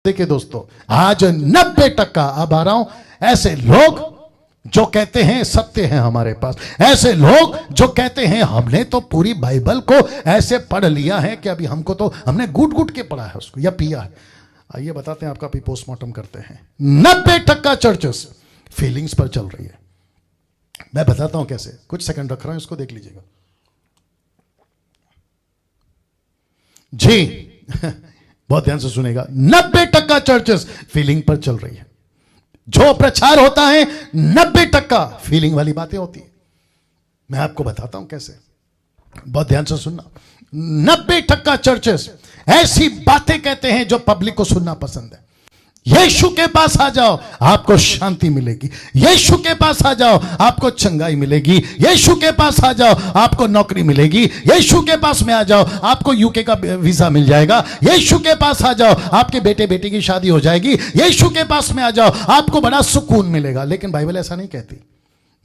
देखिए दोस्तों, आज 90% अब आ रहा हूं ऐसे लोग जो कहते हैं सत्य है हमारे पास, ऐसे लोग जो कहते हैं हमने तो पूरी बाइबल को ऐसे पढ़ लिया है कि अभी हमको तो हमने गुट गुट के पढ़ा है उसको या पिया है। आइए बताते हैं, आपका भी पोस्टमार्टम करते हैं। 90% चर्चेस फीलिंग्स पर चल रही है। मैं बताता हूं कैसे, कुछ सेकंड रख रहा हूं, इसको देख लीजिएगा जी। बहुत ध्यान से सुनेगा। 90% चर्चेस फीलिंग पर चल रही है। जो प्रचार होता है 90% फीलिंग वाली बातें होती है। मैं आपको बताता हूं कैसे, बहुत ध्यान से सुनना। 90% चर्चेस ऐसी बातें कहते हैं जो पब्लिक को सुनना पसंद है। यीशु के पास आ जाओ आपको शांति मिलेगी, यीशु के पास आ जाओ आपको चंगाई मिलेगी, यीशु के पास आ जाओ आपको नौकरी मिलेगी, यीशु के पास में आ जाओ आपको यूके का वीजा मिल जाएगा, यीशु के पास आ जाओ आपके बेटे बेटी की शादी हो जाएगी, यीशु के पास में आ जाओ आपको बड़ा सुकून मिलेगा। लेकिन बाइबल ऐसा नहीं कहती।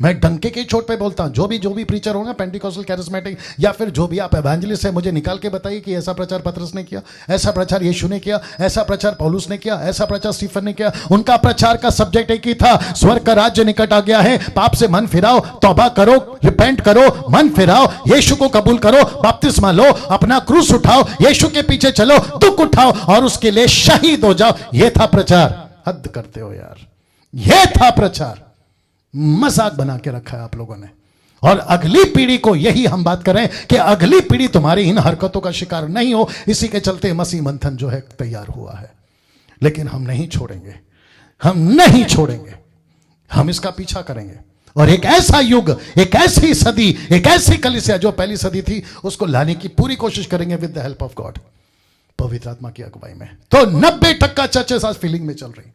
मैं डंके की चोट पे बोलता हूं, जो भी प्रीचर होगा पेंटिकॉस्टल कैरिस्मेटिक या फिर जो भी आप एवेंजलिस्ट है, मुझे निकाल के बताइए कि ऐसा प्रचार पतरस ने किया, ऐसा प्रचार यीशु ने किया, ऐसा प्रचार पौलुस ने किया, ऐसा प्रचार स्टीफन ने किया। उनका प्रचार का सब्जेक्ट एक ही था, स्वर्ग का राज्य निकट आ गया है, पाप से मन फिराओ, तौबा करो, रिपेंट करो, मन फिराओ, यीशु को कबूल करो, बपतिस्मा लो, अपना क्रूस उठाओ, यीशु के पीछे चलो, दुख उठाओ और उसके लिए शहीद हो जाओ। यह था प्रचार। हद करते हो यार, यह था प्रचार। मजाक बना के रखा है आप लोगों ने। और अगली पीढ़ी को यही हम बात करें कि अगली पीढ़ी तुम्हारी इन हरकतों का शिकार नहीं हो, इसी के चलते मसीह मंथन जो है तैयार हुआ है। लेकिन हम नहीं छोड़ेंगे, हम नहीं छोड़ेंगे, हम इसका पीछा करेंगे। और एक ऐसा युग, एक ऐसी सदी, एक ऐसी कलीसिया जो पहली सदी थी, उसको लाने की पूरी कोशिश करेंगे with the help of God, पवित्र आत्मा की अगुवाई में। तो 90% चर्चेस आज फीलिंग में चल रही।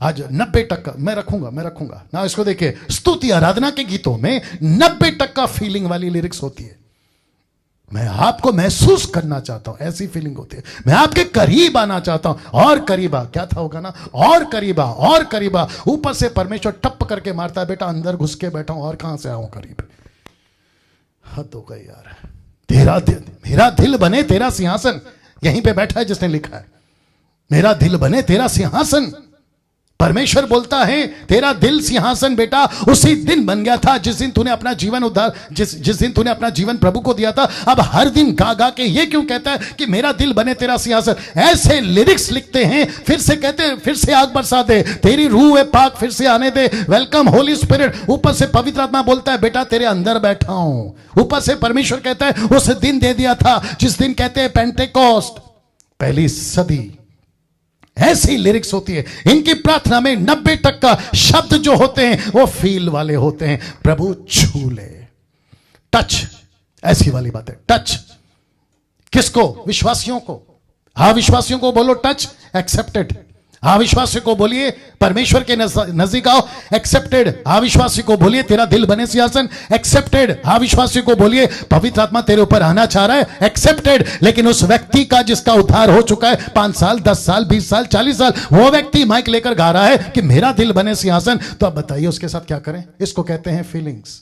आज 90% मैं रखूंगा ना। इसको देखिए, स्तुति आराधना के गीतों में 90% फीलिंग वाली लिरिक्स होती है। मैं आपको महसूस करना चाहता हूं, ऐसी फीलिंग होती है। मैं आपके करीब आना चाहता हूं। और करीबा क्या था होगा ना, और करीबा और करीबा। ऊपर से परमेश्वर टप करके मारता है, बेटा अंदर घुस के बैठा हूं और कहां से आऊं करीब। हद हो गई यार। तेरा दिल, मेरा दिल बने तेरा सिंहासन, यहीं पे बैठा है जिसने लिखा है, मेरा दिल बने तेरा सिंहासन। परमेश्वर बोलता है तेरा दिल सिंहासन बेटा उसी दिन बन गया था जिस दिन तूने अपना जीवन जिस दिन तूने अपना जीवन प्रभु को दिया था। अब हर दिन गा गा के ये क्यों कहता है कि मेरा दिल बने तेरा सिंहासन? ऐसे लिरिक्स लिखते हैं, फिर से कहते हैं फिर से आग बरसा दे, तेरी रूह है पाक फिर से आने दे, वेलकम होली स्पिरिट। ऊपर से पवित्र आत्मा बोलता है बेटा तेरे अंदर बैठा हूं। ऊपर से परमेश्वर कहता है उस दिन दे दिया था जिस दिन कहते हैं पेंटेकोस्ट, पहली सदी। ऐसी लिरिक्स होती है इनकी प्रार्थना में। 90% शब्द जो होते हैं वो फील वाले होते हैं। प्रभु छू ले, टच, ऐसी वाली बात है। टच किसको? विश्वासियों को। अविश्वासियों को बोलो टच, एक्सेप्टेड। अविश्वासी को बोलिए परमेश्वर के नजदीक आओ, एक्सेप्टेड। अविश्वासी को बोलिए तेरा दिल बने सिंहासन, एक्सेप्टेड। अविश्वासी को बोलिए पवित्र आत्मा तेरे ऊपर आना चाह रहा है, एक्सेप्टेड। लेकिन उस व्यक्ति का जिसका उद्धार हो चुका है 5 साल 10 साल 20 साल 40 साल, वो व्यक्ति माइक लेकर गा रहा है कि मेरा दिल बने सिंहासन, तो अब बताइए उसके साथ क्या करें? इसको कहते हैं फीलिंग्स।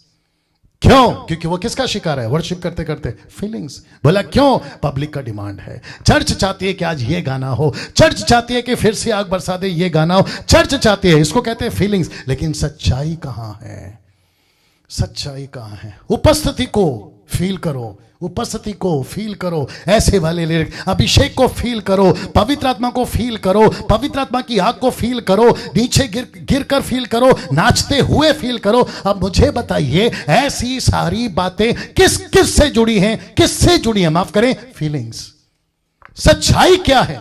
क्यों? क्योंकि वो किसका शिकार है? वर्शिप करते करते फीलिंग्स। बोला क्यों? पब्लिक का डिमांड है। चर्च चाहती है कि आज ये गाना हो, चर्च चाहती है कि फिर से आग बरसा दे ये गाना हो, चर्च चाहती है। इसको कहते हैं फीलिंग्स। लेकिन सच्चाई कहां है? सच्चाई कहां है? उपस्थिति को फील करो, उपस्थिति को फील करो। ऐसे वाले लिरिक्स, अभिषेक को फील करो, पवित्र आत्मा को फील करो, पवित्र आत्मा की आग को फील करो, नीचे गिर कर फील करो, नाचते हुए फील करो। अब मुझे बताइए ऐसी सारी बातें किस किस से जुड़ी हैं? किससे जुड़ी हैं? माफ करें, फीलिंग्स। सच्चाई क्या है?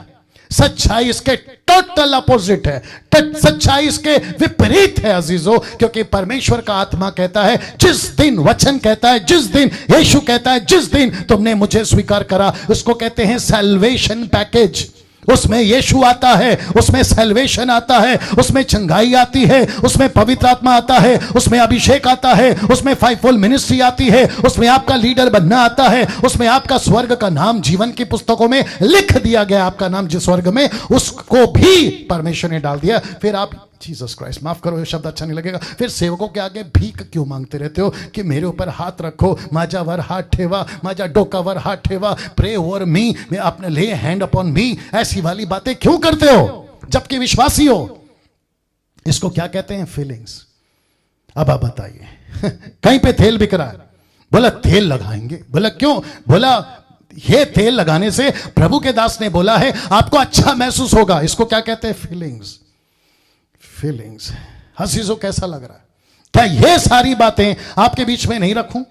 सच्चाई इसके टोटल अपोजिट है। सच्चाई इसके विपरीत है अजीजों। क्योंकि परमेश्वर का आत्मा कहता है जिस दिन, वचन कहता है जिस दिन, यीशु कहता है जिस दिन तुमने मुझे स्वीकार करा, उसको कहते हैं सैल्वेशन पैकेज। उसमें यीशु आता है, उसमें सैल्वेशन आता है, उसमें चंगाई आती है, उसमें पवित्र आत्मा आता है, उसमें अभिषेक आता है, उसमें फाइवफोल्ड मिनिस्ट्री आती है, उसमें आपका लीडर बनना आता है, उसमें आपका स्वर्ग का नाम जीवन की पुस्तकों में लिख दिया गया। आपका नाम जिस स्वर्ग में, उसको भी परमेश्वर ने डाल दिया। फिर आप जीसस क्राइस्ट, माफ करो ये शब्द अच्छा नहीं लगेगा, फिर सेवकों के आगे भीख क्यों मांगते रहते हो कि मेरे ऊपर हाथ रखो, माझ्यावर हाथ ठेवा, माझ्या डोकावर हाथ ठेवा, प्रे ओवर मी, मैं अपने ले हैंड अपॉन मी, ऐसी वाली बातें क्यों करते हो जबकि विश्वासी हो? इसको क्या कहते हैं? फीलिंग्स। अब आप बताइए कहीं पे तेल बिक रहा है, बोला तेल लगाएंगे, बोला क्यों? बोला ये तेल लगाने से प्रभु के दास ने बोला है आपको अच्छा महसूस होगा। इसको क्या कहते हैं? फीलिंग्स। फीलिंग्स। हंसी से कैसा लग रहा है? क्या ये सारी बातें आपके बीच में नहीं रखूं?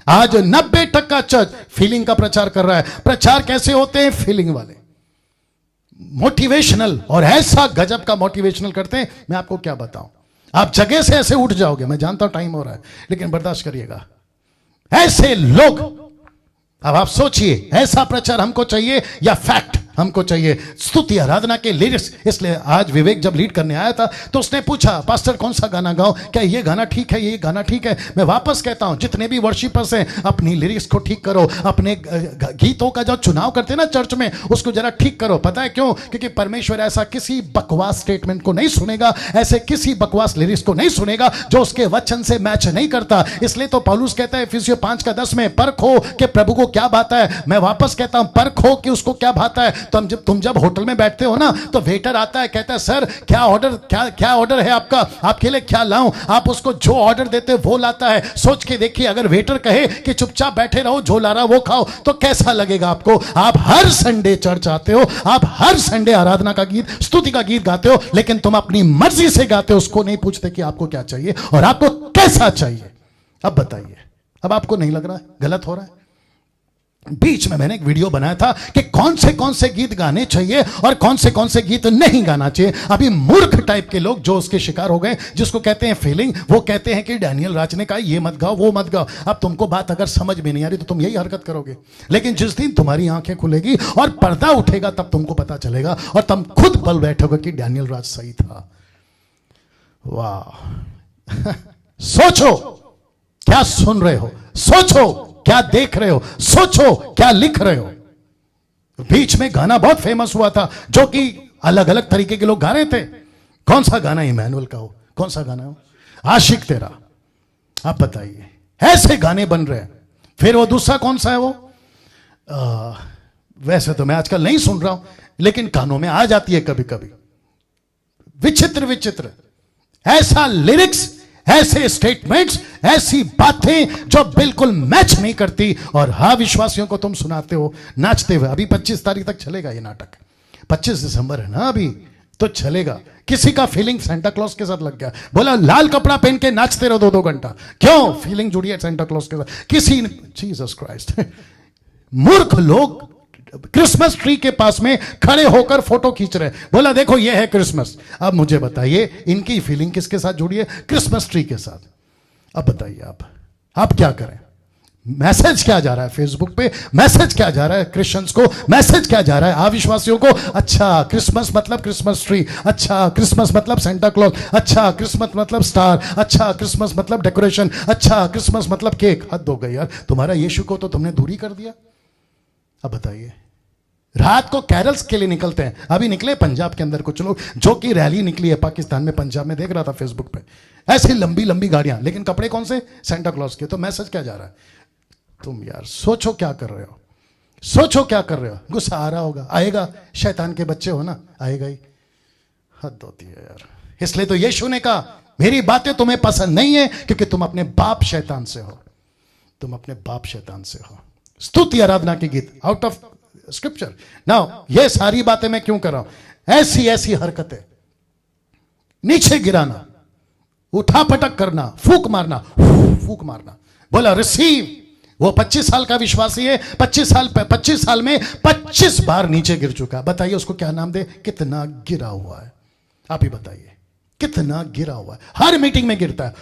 आज 90% चर्च फीलिंग का प्रचार कर रहा है। प्रचार कैसे होते हैं? फीलिंग वाले, मोटिवेशनल, और ऐसा गजब का मोटिवेशनल करते हैं, मैं आपको क्या बताऊं। आप जगह से ऐसे उठ जाओगे, मैं जानता हूं टाइम हो रहा है लेकिन बर्दाश्त करिएगा। ऐसे लोग, अब आप सोचिए, ऐसा प्रचार हमको चाहिए या फैक्ट हमको चाहिए? स्तुति आराधना के लिरिक्स। इसलिए आज विवेक जब लीड करने आया था तो उसने पूछा पास्टर कौन सा गाना गाऊं, क्या ये गाना ठीक है, ये गाना ठीक है? मैं वापस कहता हूं जितने भी वर्शिपर्स हैं अपनी लिरिक्स को ठीक करो, अपने गीतों का जो चुनाव करते हैं ना चर्च में उसको जरा ठीक करो। पता है क्यों? क्योंकि परमेश्वर ऐसा किसी बकवास स्टेटमेंट को नहीं सुनेगा, ऐसे किसी बकवास लिरिक्स को नहीं सुनेगा जो उसके वचन से मैच नहीं करता। इसलिए तो पौलुस कहता है इफिसियों 5:10 में, परखो कि प्रभु को क्या भाता है। मैं वापस कहता हूं, परखो कि उसको क्या भाता है। तुम जब होटल में बैठते हो ना तो वेटर आता है, कहता है सर क्या ऑर्डर है आपका, आपके लिए क्या लाऊं? आप उसको जो ऑर्डर देते हो वो लाता है। सोच के देखिए, अगर वेटर कहे कि चुपचाप बैठे रहो, जो ला रहा वो खाओ, तो कैसा लगेगा आपको? आप हर संडे चर्च आते हो, आप हर संडे आराधना का गीत, स्तुति का गीत गाते हो, लेकिन तुम अपनी मर्जी से गाते हो, उसको नहीं पूछते कि आपको क्या चाहिए और आपको कैसा चाहिए। अब बताइए, अब आपको नहीं लग रहा है गलत हो रहा है? बीच में मैंने एक वीडियो बनाया था कि कौन से गीत गाने चाहिए और कौन से गीत नहीं गाना चाहिए। अभी मूर्ख टाइप के लोग जो उसके शिकार हो गए, जिसको कहते हैं फीलिंग, वो कहते हैं कि डैनियल राज ने कहा ये मत गाओ, वो मत गाओ। अब तुमको बात अगर समझ में नहीं आ रही तो तुम यही हरकत करोगे, लेकिन जिस दिन तुम्हारी आंखें खुलेगी और पर्दा उठेगा तब तुमको पता चलेगा और तुम खुद बल बैठोगे कि डैनियल राज सही था। वाह सोचो क्या सुन रहे हो, सोचो क्या देख रहे हो, सोचो क्या लिख रहे हो। बीच में गाना बहुत फेमस हुआ था जो कि अलग अलग तरीके के लोग गा रहे थे। कौन सा गाना? इमैनुअल का हो, कौन सा गाना हो? आशिक तेरा। आप बताइए, ऐसे गाने बन रहे हैं। फिर वो दूसरा कौन सा है? वो वैसे तो मैं आजकल नहीं सुन रहा हूं लेकिन कानों में आ जाती है कभी कभी, विचित्र विचित्र ऐसा लिरिक्स, ऐसे स्टेटमेंट्स, ऐसी बातें जो बिल्कुल मैच नहीं करती, और हाँ विश्वासियों को तुम सुनाते हो नाचते हुए। अभी 25 तारीख तक चलेगा ये नाटक, 25 दिसंबर है ना, अभी तो चलेगा। किसी का फीलिंग सेंटा क्लॉज के साथ लग गया, बोला लाल कपड़ा पहन के नाचते रहो 2-2 घंटा। क्यों? फीलिंग जुड़ी है सेंटा क्लॉज के साथ। किसी ने, जीसस क्राइस्ट, मूर्ख लोग क्रिसमस ट्री के पास में खड़े होकर फोटो खींच रहे, बोला देखो ये है क्रिसमस। अब मुझे बताइए इनकी फीलिंग किसके साथ जुड़ी है? क्रिसमस ट्री के साथ। अब बताइए आप क्या करें? मैसेज क्या जा रहा है फेसबुक पे? मैसेज क्या जा रहा है क्रिश्चियंस को? मैसेज क्या जा रहा है अविश्वासियों को? अच्छा क्रिसमस मतलब क्रिसमस ट्री, अच्छा क्रिसमस मतलब सेंटा क्लॉज, अच्छा क्रिसमस मतलब स्टार, अच्छा क्रिसमस मतलब डेकोरेशन, अच्छा क्रिसमस मतलब केक। हद हो गई यार, तुम्हारा यीशु को तो तुमने दूरी कर दिया। अब बताइए, रात को कैरल्स के लिए निकलते हैं। अभी निकले पंजाब के अंदर कुछ लोग, जो कि रैली निकली है पाकिस्तान में, पंजाब में, देख रहा था फेसबुक पे, ऐसी लंबी लंबी गाड़ियां, लेकिन कपड़े कौन से? सेंटा क्लॉज के। तो मैसेज क्या जा रहा है? तुम यार सोचो क्या कर रहे हो, सोचो क्या कर रहे हो। गुस्सा आ रहा होगा, आएगा, शैतान के बच्चे हो ना, आएगा ही। हद होती है यार। इसलिए तो यीशु ने कहा मेरी बातें तुम्हें पसंद नहीं है क्योंकि तुम अपने बाप शैतान से हो, तुम अपने बाप शैतान से हो। स्तुति आराधना के गीत आउट ऑफ स्क्रिप्चर। नाउ ये सारी बातें मैं क्यों कर रहा हूं? ऐसी ऐसी हरकतें, नीचे गिराना, उठा पटक करना, फूक मारना, बोला रिसीव। वो 25 साल का विश्वासी है, 25 साल में 25 बार नीचे गिर चुका। बताइए उसको क्या नाम दे? कितना गिरा हुआ है? आप ही बताइए, कितना गिरा हुआ है? हर मीटिंग में गिरता है,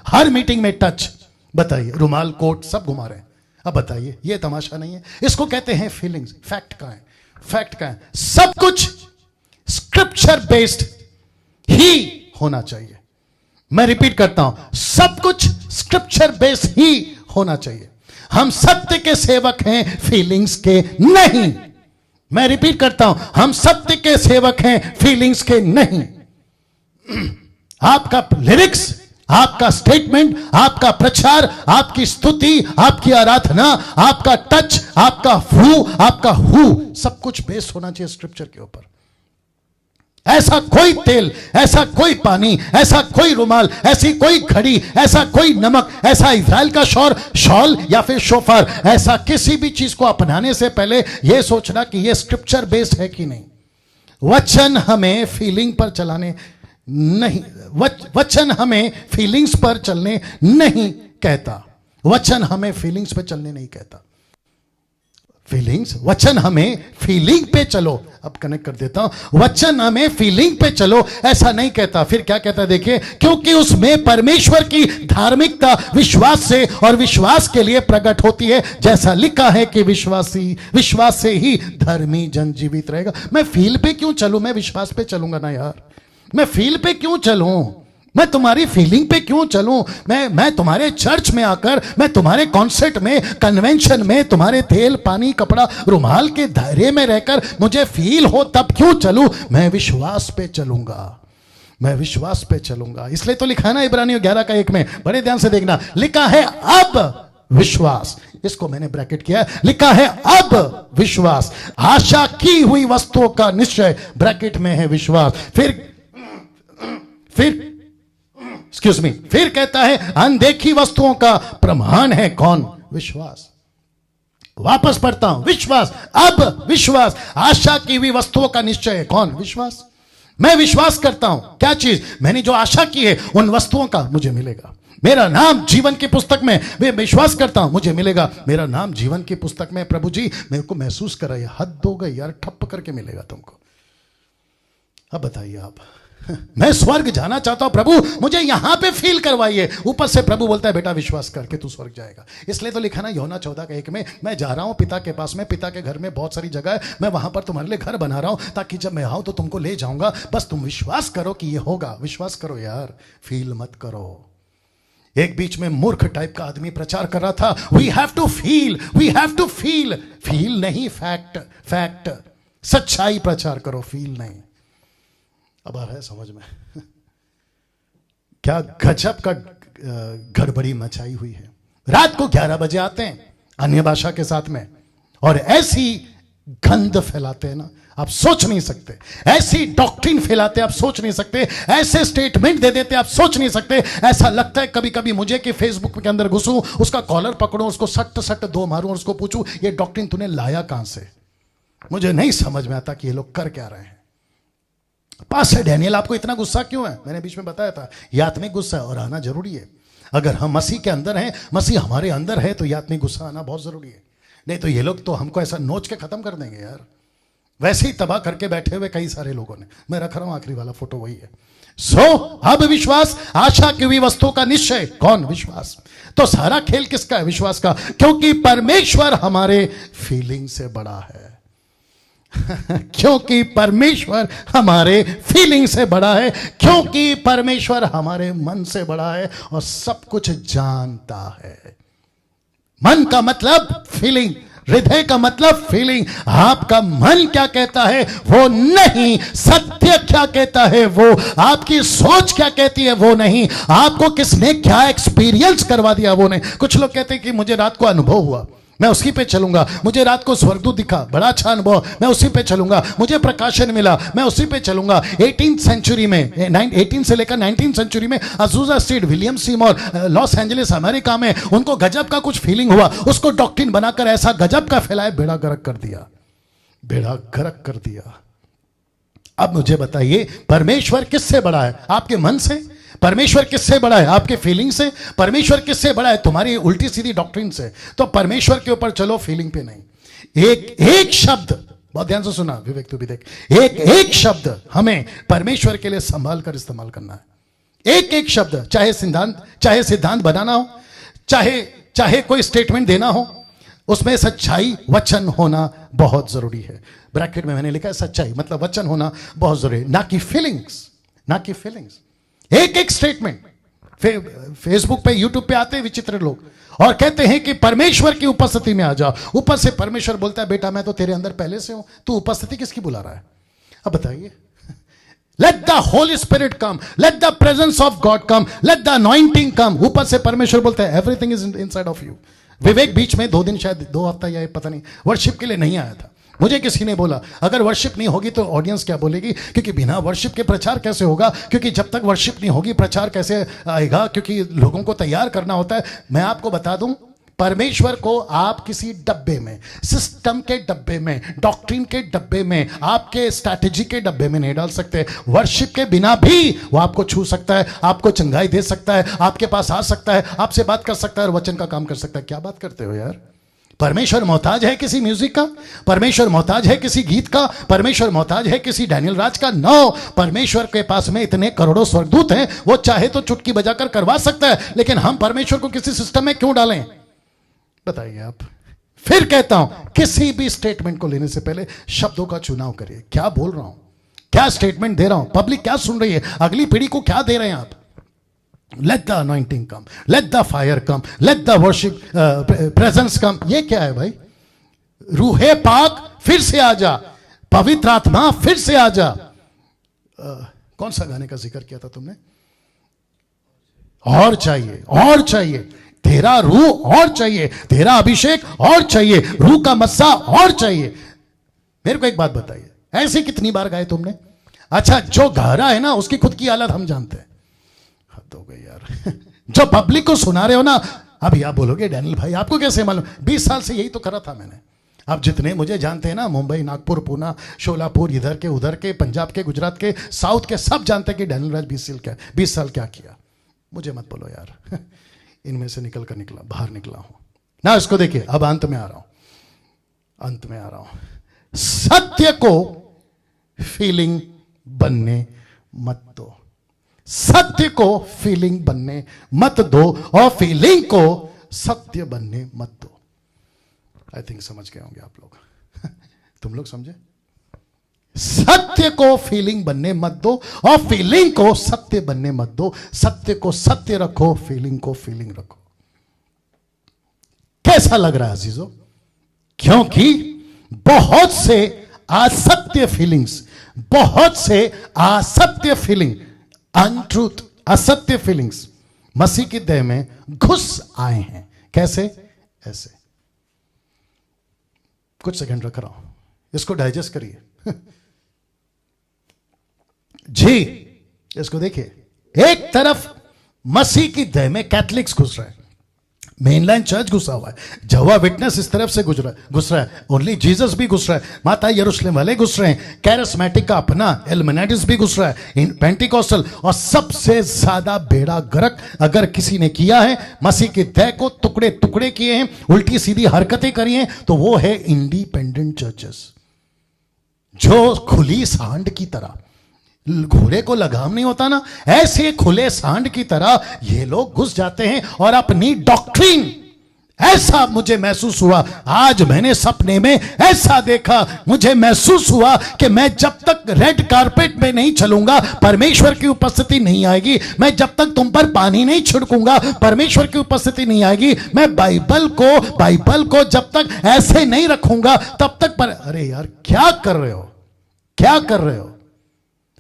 हर मीटिंग में टच। बताइए, रुमाल कोट सब घुमा रहे हैं। अब बताइए, ये तमाशा नहीं है? इसको कहते हैं फीलिंग्स। फैक्ट का है, फैक्ट का है। सब कुछ स्क्रिप्चर बेस्ड ही होना चाहिए। मैं रिपीट करता हूं, सब कुछ स्क्रिप्चर बेस्ड ही होना चाहिए। हम सत्य के सेवक हैं, फीलिंग्स के नहीं। मैं रिपीट करता हूं, हम सत्य के सेवक हैं, फीलिंग्स के नहीं। आपका लिरिक्स, आपका स्टेटमेंट, आपका प्रचार, आपकी स्तुति, आपकी आराधना, आपका टच, आपका हु, सब कुछ बेस होना चाहिए स्क्रिप्चर के ऊपर। ऐसा कोई तेल, ऐसा कोई पानी, ऐसा कोई रुमाल, ऐसी कोई घड़ी, ऐसा कोई नमक, ऐसा इज़राइल का शॉल या फिर शोफर, ऐसा किसी भी चीज को अपनाने से पहले यह सोचना कि यह स्क्रिप्चर बेस्ड है कि नहीं। वचन हमें फीलिंग पर चलाने नहीं, वचन हमें फीलिंग्स पर चलने नहीं कहता। वचन हमें फीलिंग्स पर चलने नहीं कहता। फीलिंग्स, वचन हमें फीलिंग पे चलो, अब कनेक्ट कर देता हूं, वचन हमें फीलिंग पे चलो ऐसा नहीं कहता। फिर क्या कहता है देखिए, क्योंकि उसमें परमेश्वर की धार्मिकता विश्वास से और विश्वास के लिए प्रकट होती है, जैसा लिखा है कि विश्वास से ही धर्मी जन जीवित रहेगा। मैं फील पे क्यों चलूं, मैं विश्वास पे चलूंगा ना यार। मैं फील पे क्यों चलूं, मैं तुम्हारी फीलिंग पे क्यों चलूं। मैं तुम्हारे चर्च में आकर, मैं तुम्हारे कॉन्सर्ट में, कन्वेंशन में, तुम्हारे तेल पानी कपड़ा रुमाल के दायरे में रहकर मुझे फील हो तब क्यों चलूं। मैं विश्वास पे चलूंगा, मैं विश्वास पे चलूंगा। इसलिए तो लिखा है ना इब्रानियों 11:1 में, बड़े ध्यान से देखना, लिखा है अब विश्वास, इसको मैंने ब्रैकेट किया, लिखा है अब विश्वास, आशा की हुई वस्तुओं का निश्चय, ब्रैकेट में है विश्वास। फिर कहता है अनदेखी वस्तुओं का प्रमाण है कौन, विश्वास। वापस पढ़ता हूं, विश्वास, अब विश्वास, आशा की हुई वस्तुओं का निश्चय है कौन, विश्वास। मैं विश्वास करता हूं, क्या चीज, मैंने जो आशा की है उन वस्तुओं का मुझे मिलेगा। मेरा नाम जीवन की पुस्तक में, मैं विश्वास करता हूं मुझे मिलेगा। मेरा नाम जीवन की पुस्तक में, प्रभु जी मेरे को महसूस कराइए, हद हो गई यार, ठप्प करके मिलेगा तुमको। अब बताइए आप, मैं स्वर्ग जाना चाहता हूं प्रभु, मुझे यहां पे फील करवाइए। ऊपर से प्रभु बोलता है बेटा विश्वास करके तू स्वर्ग जाएगा। इसलिए तो लिखा ना यूहन्ना 14:1 में, मैं जा रहा हूं पिता के पास में, पिता के घर में बहुत सारी जगह है, मैं वहां पर तुम्हारे लिए घर बना रहा हूं ताकि जब मैं आऊं तो तुमको ले जाऊंगा। बस तुम विश्वास करो कि ये होगा। विश्वास करो यार, फील मत करो। एक बीच में मूर्ख टाइप का आदमी प्रचार कर रहा था, we have to feel, we have to feel. Feel नहीं, फैक्ट, सच्चाई प्रचार करो, फील नहीं। अब आ रहा है समझ में, क्या गजब का गड़बड़ी मचाई हुई है। रात को 11 बजे आते हैं अन्य भाषा के साथ में, और ऐसी गंध फैलाते हैं ना, आप सोच नहीं सकते। ऐसी डॉक्ट्रिन फैलाते हैं, आप सोच नहीं सकते। ऐसे स्टेटमेंट दे देते हैं, आप सोच नहीं सकते। ऐसा लगता है कभी कभी मुझे कि फेसबुक के अंदर घुसूं, उसका कॉलर पकड़ूं, उसको सट दो मारूं और उसको पूछूं ये डॉक्ट्रिन तूने लाया कहां से। मुझे नहीं समझ में आता कि ये लोग कर क्या रहे हैं। पास्टर डैनियल आपको इतना गुस्सा क्यों है, मैंने बीच में बताया था, यह आत्मिक गुस्सा है और आना जरूरी है। अगर हम मसीह के अंदर हैं, मसीह हमारे अंदर है, तो यह आत्मिक गुस्सा आना बहुत जरूरी है। नहीं तो ये लोग तो हमको ऐसा नोच के खत्म कर देंगे यार। वैसे ही तबाह करके बैठे हुए कई सारे लोगों ने, मैं रख रहा हूं आखिरी वाला फोटो वही है। अब विश्वास, आशा की हुई वस्तुओं का निश्चय कौन, विश्वास। तो सारा खेल किसका है, विश्वास का, क्योंकि परमेश्वर हमारे फीलिंग से बड़ा है। क्योंकि परमेश्वर हमारे फीलिंग से बड़ा है, क्योंकि परमेश्वर हमारे मन से बड़ा है और सब कुछ जानता है। मन का मतलब फीलिंग, हृदय का मतलब फीलिंग। आपका मन क्या कहता है वो नहीं, सत्य क्या कहता है वो, आपकी सोच क्या कहती है वो नहीं, आपको किसने क्या एक्सपीरियंस करवा दिया वो नहीं। कुछ लोग कहते हैं कि मुझे रात को अनुभव हुआ, मैं उसी पे चलूंगा। मुझे रात को स्वर्गदूत दिखा, बड़ा अच्छा अनुभव, मैं उसी पे चलूंगा। मुझे प्रकाशन मिला, मैं उसी पे चलूंगा। 18th सेंचुरी में, 18 से लेकर 19th सेंचुरी में Azusa street, William Seymour, Los Angeles America में उनको गजब का कुछ फीलिंग हुआ, उसको डॉक्ट्रिन बनाकर ऐसा गजब का फैलाया, बेड़ा गर्क कर दिया, बेड़ा गर्क कर दिया। अब मुझे बताइए परमेश्वर किससे बड़ा है, आपके मन से? परमेश्वर किससे बड़ा है, आपके फीलिंग से? परमेश्वर किससे बड़ा है, तुम्हारी उल्टी सीधी डॉक्ट्रिन से। तो परमेश्वर के ऊपर चलो, फीलिंग पे नहीं। एक शब्द, बहुत ध्यान से सुना विवेक, तू भी देख, एक शब्द हमें परमेश्वर के लिए संभाल कर इस्तेमाल करना है। एक शब्द, चाहे सिद्धांत बनाना हो, चाहे कोई स्टेटमेंट देना हो, उसमें सच्चाई, वचन होना बहुत जरूरी है। ब्रैकेट में मैंने लिखा है सच्चाई, मतलब वचन होना बहुत जरूरी है, ना कि फीलिंग्स। एक स्टेटमेंट। फेसबुक पे, यूट्यूब पे आते हैं विचित्र लोग और कहते हैं कि परमेश्वर की उपस्थिति में आ जाओ। ऊपर से परमेश्वर बोलता है बेटा मैं तो तेरे अंदर पहले से हूं, तू उपस्थिति किसकी बुला रहा है? अब बताइए, let the holy spirit come, let the presence of God come, let the anointing come. ऊपर से परमेश्वर बोलते हैं everything is inside of you. Vivek बीच में 2 दिन, शायद 2 हफ्ता या पता नहीं, वर्शिप के लिए नहीं आया था। मुझे किसी ने बोला अगर वर्शिप नहीं होगी तो ऑडियंस क्या बोलेगी, क्योंकि बिना वर्शिप के प्रचार कैसे होगा, क्योंकि जब तक वर्शिप नहीं होगी प्रचार कैसे आएगा, क्योंकि लोगों को तैयार करना होता है। मैं आपको बता दूं, परमेश्वर को आप किसी डब्बे में, सिस्टम के डब्बे में, डॉक्ट्रिन के डब्बे में, आपके स्ट्रैटेजी के डब्बे में नहीं डाल सकते। वर्शिप के बिना भी वो आपको छू सकता है, आपको चंगाई दे सकता है, आपके पास आ सकता है, आपसे बात कर सकता है और वचन का काम कर सकता है। क्या बात करते हो यार? परमेश्वर मोहताज है किसी म्यूजिक का? परमेश्वर मोहताज है किसी गीत का? परमेश्वर मोहताज है किसी डैनियल राज का? नो। परमेश्वर के पास में इतने करोड़ों स्वर्गदूत हैं, वो चाहे तो चुटकी बजाकर करवा सकता है, लेकिन हम परमेश्वर को किसी सिस्टम में क्यों डालें? बताइए आप। फिर कहता हूं, किसी भी स्टेटमेंट को लेने से पहले शब्दों का चुनाव करिए। क्या बोल रहा हूं, क्या स्टेटमेंट दे रहा हूं, पब्लिक क्या सुन रही है, अगली पीढ़ी को क्या दे रहे हैं आप? Let the anointing come, let the fire come, let the worship presence come. ये क्या है भाई? रूहे पाक फिर से आ जा, पवित्र आत्मा फिर से आ जा। कौन सा गाने का जिक्र किया था तुमने? और चाहिए, और चाहिए, तेरा रूह और चाहिए, तेरा अभिषेक और चाहिए, रूह का मस्सा और चाहिए। मेरे को एक बात बताइए, ऐसे कितनी बार गाए तुमने? अच्छा, जो गा रहा है ना उसकी खुद की हालत हम जानते हैं। हद हो गई यार। जो पब्लिक को सुना रहे हो ना, अब आप बोलोगे डैनियल भाई आपको कैसे मालूम? 20 साल से यही तो करा था मैंने। आप जितने मुझे जानते हैं ना, मुंबई, नागपुर, पूना, शोलापुर, इधर के उधर के, पंजाब के, गुजरात के, साउथ के, सब जानते हैं कि डैनियल राज 20 साल क्या किया। मुझे मत बोलो यार, इनमें से निकल कर बाहर निकला हूं ना। इसको देखिए, अब अंत में आ रहा हूं, अंत में आ रहा हूं। सत्य को फीलिंग बनने मत दो, सत्य को फीलिंग बनने मत दो, और फीलिंग को सत्य बनने मत दो। आई थिंक समझ गए होंगे आप लोग। तुम लोग समझे? सत्य को फीलिंग बनने मत दो और फीलिंग को सत्य बनने मत दो। सत्य को सत्य रखो, फीलिंग को फीलिंग रखो। कैसा लग रहा है अजीजों? क्योंकि बहुत से असत्य फीलिंग्स, बहुत से असत्य फीलिंग, अनट्रूथ, असत्य फीलिंग्स मसीह की देह में घुस आए हैं। कैसे? ऐसे। कुछ सेकंड रख रहा हूं, इसको डाइजेस्ट करिए। जी, इसको देखिए। एक तरफ मसीह की देह में कैथलिक्स घुस रहे हैं, मेनलाइन चर्च घुसा हुआ है, जवा विटनेस इस तरफ से घुस रहा है, ओनली जीसस भी घुस रहा है, माता यरूशलेम वाले घुस रहे हैं, कैरिस्मेटिक का अपना एल्युमिनाटिस भी घुस रहा है, पेंटिकॉस्टल, और सबसे ज्यादा बेड़ा गर्क अगर किसी ने किया है, मसीह की देह को टुकड़े टुकड़े किए हैं, उल्टी सीधी हरकतें करी हैं, तो वो है इंडिपेंडेंट चर्चेस, जो खुली सांड की तरह, घोड़े को लगाम नहीं होता ना, ऐसे खुले सांड की तरह ये लोग घुस जाते हैं और अपनी डॉक्ट्रिन। ऐसा मुझे महसूस हुआ, आज मैंने सपने में ऐसा देखा, मुझे महसूस हुआ कि मैं जब तक रेड कारपेट में नहीं चलूंगा परमेश्वर की उपस्थिति नहीं आएगी, मैं जब तक तुम पर पानी नहीं छिड़कूंगा परमेश्वर की उपस्थिति नहीं आएगी, मैं बाइबल को जब तक ऐसे नहीं रखूंगा तब तक अरे यार क्या कर रहे हो, क्या कर रहे हो?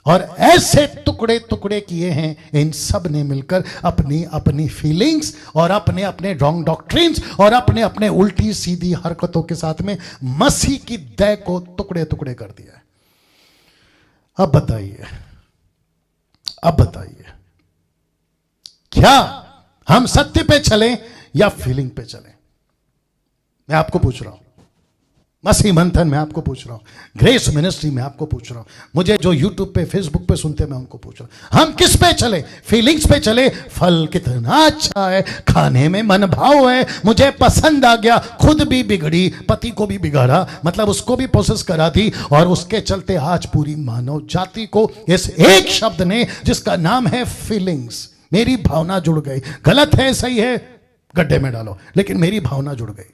और ऐसे टुकड़े टुकड़े किए हैं इन सब ने मिलकर, अपनी अपनी फीलिंग्स और अपने अपने रॉन्ग डॉक्ट्रिन्स और अपने अपने उल्टी सीधी हरकतों के साथ में मसीह की देह को टुकड़े टुकड़े कर दिया है। अब बताइए क्या हम सत्य पे चलें या फीलिंग पे चलें? मैं आपको पूछ रहा हूं, मसीह मंथन में आपको पूछ रहा हूं, ग्रेस मिनिस्ट्री में आपको पूछ रहा हूं, मुझे जो यूट्यूब पे फेसबुक पे सुनते मैं उनको पूछ रहा हूं, हम किस पे चले? फीलिंग्स पे चले? फल कितना अच्छा है, खाने में मन भाव है, मुझे पसंद आ गया, खुद भी बिगड़ी, पति को भी बिगाड़ा, मतलब उसको भी प्रोसेस करा दी, और उसके चलते आज पूरी मानव जाति को इस एक शब्द ने, जिसका नाम है फीलिंग्स, मेरी भावना जुड़ गई। गलत है, सही है, गड्ढे में डालो, लेकिन मेरी भावना जुड़ गई।